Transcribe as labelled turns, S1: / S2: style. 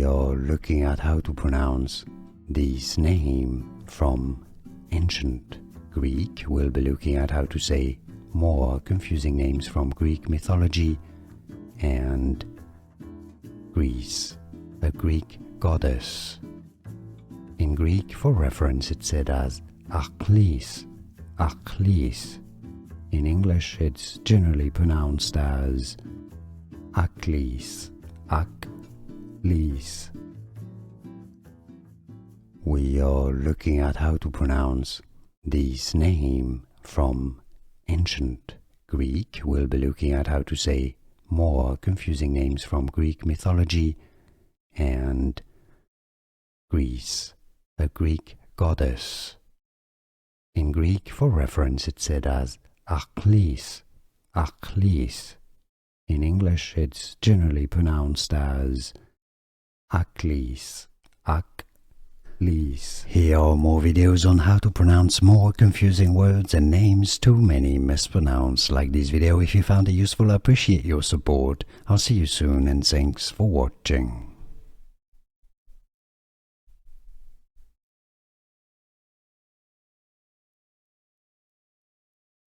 S1: We are looking at how to pronounce this name from ancient Greek. We'll be looking at how to say more confusing names from Greek mythology and Greece, a Greek goddess. In Greek, for reference, it's said as Achlys, Achlys. In English, it's generally pronounced as Achlys, Achlys. We are looking at how to pronounce this name from ancient Greek. We'll be looking at how to say more confusing names from Greek mythology and Greece, a Greek goddess. In Greek, for reference, it's said as Achlys, Achlys. In English, it's generally pronounced as Achlys, Achlys. Here are more videos on how to pronounce more confusing words and names too many mispronounced. Like this video if you found it useful. I appreciate your support. I'll see you soon and thanks for watching.